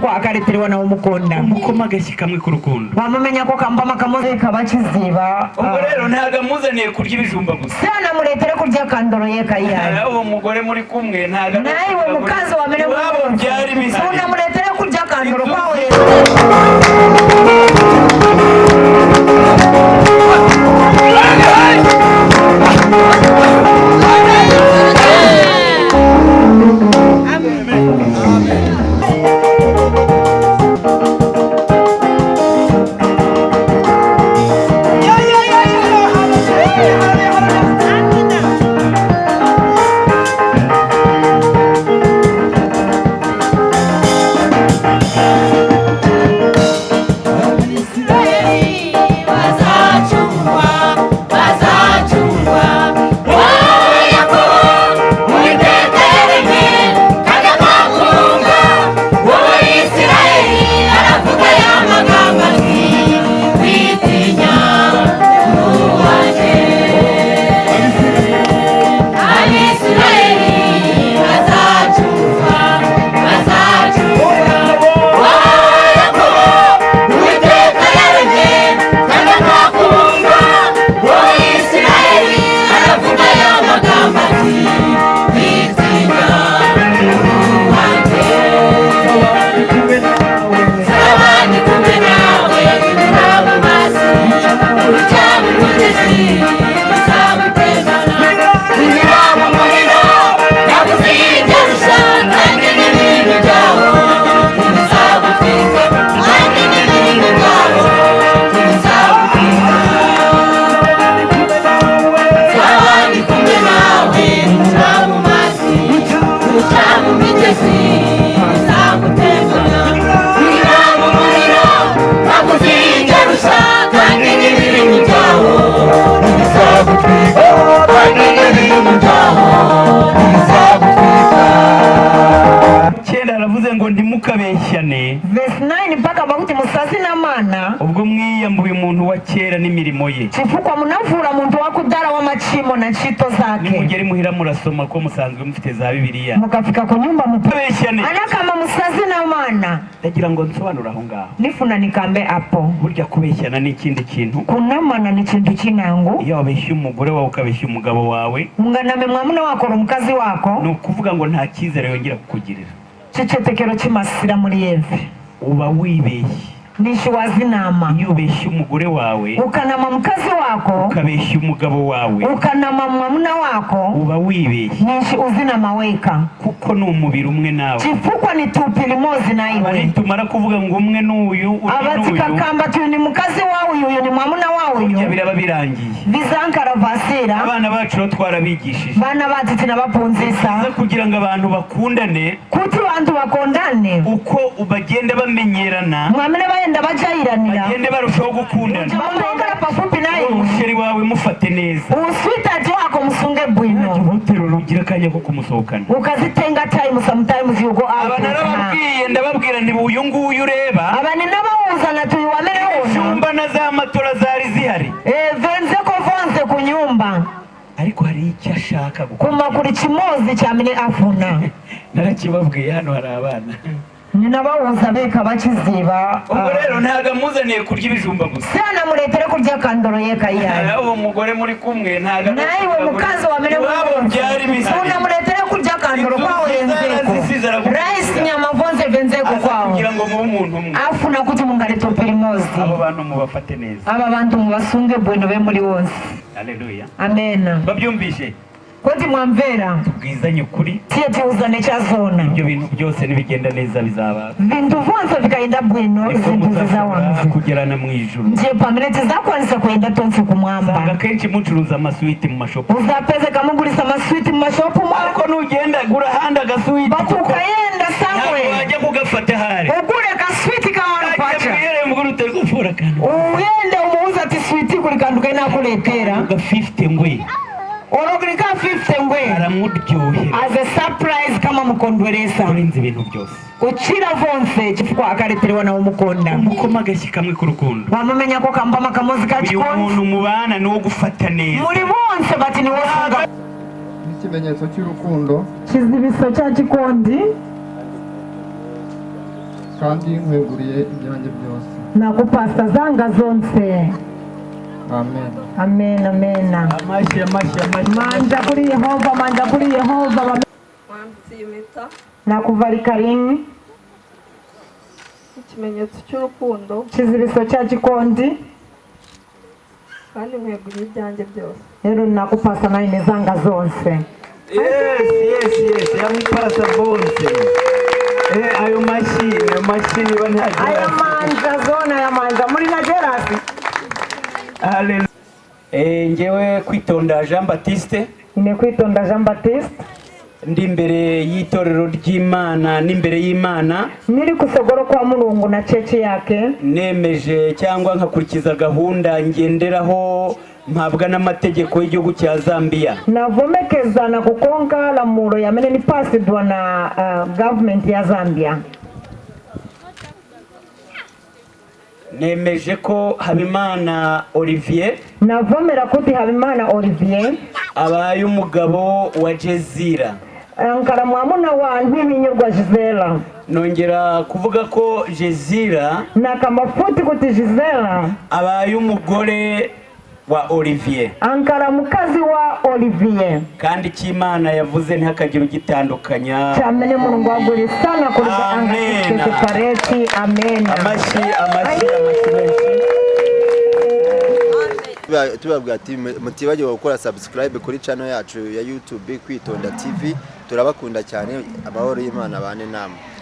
kwa akareterewa na umukonda umukoma gashyi kamwe ku rukundo wamumenya ko kambama kamoze kabakiziba ubwo rero ntaga muzaniye kurya ibijumba gusa sana muretere kurya kandoro ye kayihari uwo mugore muri kumwe ntaga naye uwo mukazi wa mbere wabo byari bizanye sana muretere kurya kandoro kwawe Verse 9 mpaka bakuti musazi na mana ubwo mwiyambuye umuntu wa kera n'imirimo ye chifukwa munavura muntu wakudara wa machimo na chito zake nimugere muhira murasoma ko musanzwe mufite za Bibiliya mukafika ku nyumba mupabeshyane anakama musazi na mana ndagira ngo nsobanura aho ngaho nifuna nikambe apo burya kubeshyana n'ikindi kintu kunamana ni kintu kinangu iyo wabeshya umugore wawe ukabeshya umugabo wawe munganame mwamuna wakora umukazi wako no kuvuga ngo nta cyizere yongera kukugirira cecetekero cy'Imasira muri Yeve uba wibeshye nishi wazinama iyo ubeshya umugore wawe ukanama mukazi wako ukabeshya umugabo wawe ukanama mwamuna wako uba wibeshye nishi uzinama weka kuko ni umubiri umwe nawe chifukwa ni tupili mozi na iwe tumara kuvuga ngo umwe n'uyu abatikakamba tu ni mukazi wawe uyu ni mwamuna wawe uyu biraba birangiye bizankara vasira abana bacu ro twarabigishije bana batiti nabapunzisa kugira ngo abantu bakundane kuti abantu bakondane uko ubagenda bamenyerana mwamene bayenda bajayiranira bagende barushaho gukundana mumongera pafupi naye umusheri wawe mufate neza uswitaje wako musunge bwino hotero rugira kanya ko kumusohokana ukazitenga time sometimes you go out abana narababwiye ndababwira ndi uyu nguyu ureba abana nabawuzana tu wamene wona cyumba na za matora zari zihari venze ko vonze ku nyumba ariko hari icyo ashaka kuma kuri kimozi cyamene afuna narakibabwiye hano hari abana ninabawuza beka bakiziba ubwo rero ntaga muzaniye kurya ibijumba gusa sana muretere kurya kandoro ye kayihari uwo mugore muri kumwe ntaga naye uwo mukazi wa mbere wabo byari bizanye sana muretere kurya kandoro kwawe yenzeko rice nyama vonze venzeko kwawe kugira ngo mube umuntu umwe afuna kuti mungare toperi mozi abo bantu mubafate neza aba bantu mubasunge bwino be muri wose haleluya amen babyumvishe kodi mwamvera tubwizanye ukuri tiye tuuzane chazona ibyo bintu byose nibigenda neza bizaba bintu vonse vikaenda bwino zintu zizawanze kugerana mu ijuru nje pamenete zakwanisa kuenda tonse kumwamba sanga kenshi mucuruza amaswiti mu mashopu uzapeze kamugurisa amaswiti mu mashopu mwako nugenda gura handa gaswiti bakukayenda samwe wajya kugafata hari ugure kaswiti kawana pacha uyende umuuza ati switi kulikanduka inakuletera uga 50 ngwe orogrika 50 ngwe aramuryohera as a surprise kama mukondweresa urinze ibintu byose uchira vonse chifukwa akareterewa na umukonda umukoma gashyi kamwe ku rukundo wamumenya ko kambama kamozi uyu muntu mubana no gufata neza muri bonse bati ni wosunga ikimenyetso cy'urukundo kizibiso cya gikondi kandi nkweguriye ibyanjye byose nakupasa zanga zonse. amen Amen, amen. Amashyi. Manja kuri Yehova, manja kuri Yehova. Mwambitse impeta Nakuvalika ringi ikimenyetso cy'urukundo kizibiso cya gikondi kandi nkweguriye ibyanjye byose. rero nakupasa nayo nezanga zonse. Yes. Yamupasa bonse. Ayo mashyi niba ntagira. Aya manja zona ya manja muri na Gerasi. Haleluya. Ngewe Kwitonda Jean Baptiste. Ine Kwitonda Jean Baptiste. Ndi imbere y'itorero ry'Imana n'imbere y'Imana. Niri kusogoro kwa Mulungu na chechi yake. Nemeje cyangwa nkakurikiza gahunda ngenderaho mpabwa n'amategeko y'igihugu cya Zambia. Navomekeza na kukonga la muro ya mene ni pasidwa na government ya Zambia. Nemeje ko Habimana Olivier Navomera kuti Habimana Olivier abaye umugabo wa Jezira. Ankara mwamuna wa Ntibinyurwa Gisela. Nongera kuvuga ko Jezira Na kamafuti kuti Gisela abaye umugore wa Olivier. Ankara mukazi wa Olivier. Kandi cy'Imana yavuze ntihakagira ugitandukanya. Chamene Mulungu waguri sana kuliko anga separate. Amen. Amashyi. Tubabwira ati mutibagirwa gukora subscribe kuri channel yacu ya YouTube Kwitonda TV. Turabakunda cyane, amahoro y'Imana bane namwe.